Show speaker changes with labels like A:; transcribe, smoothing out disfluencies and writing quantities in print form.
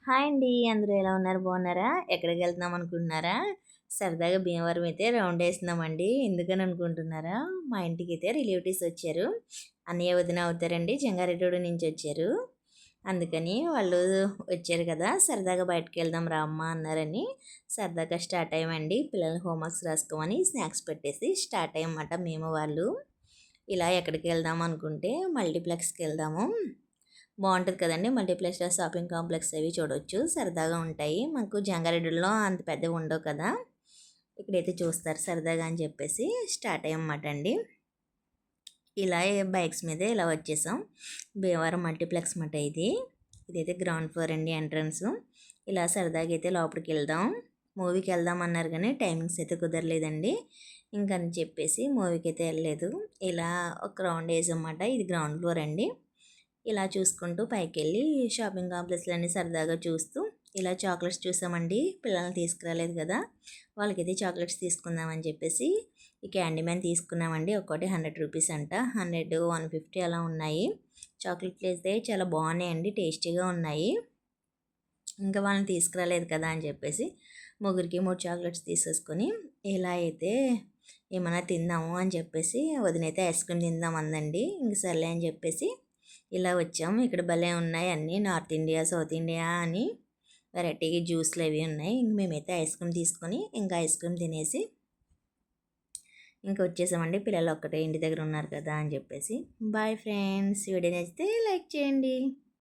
A: Hi అండి. అందరూ ఎలా ఉన్నారు? బాగున్నారా? ఎక్కడికి వెళ్తున్నాం అనుకుంటున్నారా? సరదాగా భీమవరం అయితే రౌండ్ వేస్తున్నామండి. ఎందుకని అనుకుంటున్నారా? మా ఇంటికి అయితే రిలేటివ్స్ వచ్చారు. అన్నయ్య వదిన అవుతారండి. జంగారెడ్డి నుంచి వచ్చారు. అందుకని వాళ్ళు వచ్చారు కదా, సరదాగా బయటకు వెళ్దాం రా అమ్మ అన్నారని సరదాగా స్టార్ట్ అయ్యామండి. పిల్లలు హోంవర్క్స్ రాసుకోమని స్నాక్స్ పెట్టేసి స్టార్ట్ అయ్యమాట మేము వాళ్ళు. ఇలా ఎక్కడికి వెళ్దాం అనుకుంటే మల్టీప్లెక్స్కి వెళ్దాము. బాగుంటుంది కదండి. మల్టీప్లెక్స్లో షాపింగ్ కాంప్లెక్స్ అవి చూడవచ్చు, సరదాగా ఉంటాయి. మాకు జంగారెడ్డిలో అంత పెద్దగా ఉండవు కదా, ఇక్కడైతే చూస్తారు సరదాగా అని చెప్పేసి స్టార్ట్ అయ్యమాట అండి. ఇలా బైక్స్ మీదే ఇలా వచ్చేసాం. భీమవరం మల్టీప్లెక్స్ మాట ఇదైతే గ్రౌండ్ ఫ్లోర్ అండి ఎంట్రన్స్. ఇలా సరదాగా అయితే లోపలికి వెళ్దాం. మూవీకి వెళ్దాం అన్నారు కానీ టైమింగ్స్ అయితే కుదరలేదండి. ఇంకని చెప్పేసి మూవీకి అయితే వెళ్ళలేదు. ఇలా ఒక రౌండ్ వేసామన్నమాట. ఇది గ్రౌండ్ ఫ్లోర్ అండి. ఇలా చూసుకుంటూ పైకెళ్ళి షాపింగ్ కాంప్లెక్స్లన్నీ సరదాగా చూస్తూ ఇలా చాక్లెట్స్ చూసామండి. పిల్లల్ని తీసుకురాలేదు కదా, వాళ్ళకైతే చాక్లెట్స్ తీసుకుందామని చెప్పేసి ఈ క్యాండీ మ్యాన్ తీసుకున్నామండి. ఒక్కటి 100 రూపీస్ అంట. 100, 150 అలా ఉన్నాయి. చాక్లెట్లు అయితే చాలా బాగున్నాయండి, టేస్టీగా ఉన్నాయి. ఇంకా వాళ్ళని తీసుకురాలేదు కదా అని చెప్పేసి ముగ్గురికి 3 చాక్లెట్స్ తీసేసుకొని ఇలా అయితే ఏమైనా తిందాము అని చెప్పేసి వదినైతే ఐస్ క్రీమ్ తిందాం అందండి. ఇంక సర్లే అని చెప్పేసి ఇలా వచ్చాము. ఇక్కడ భలే ఉన్నాయి అన్నీ, నార్త్ ఇండియా, సౌత్ ఇండియా అని వెరైటీ జ్యూస్లు అవి ఉన్నాయి. ఇంక మేమైతే ఐస్ క్రీమ్ తీసుకొని ఇంకా ఐస్ క్రీమ్ తినేసి ఇంకా వచ్చేసామండి. పిల్లలు ఒక్కటే ఇంటి దగ్గర ఉన్నారు కదా అని చెప్పేసి. బాయ్ ఫ్రెండ్స్, వీడియో నచ్చితే లైక్ చేయండి.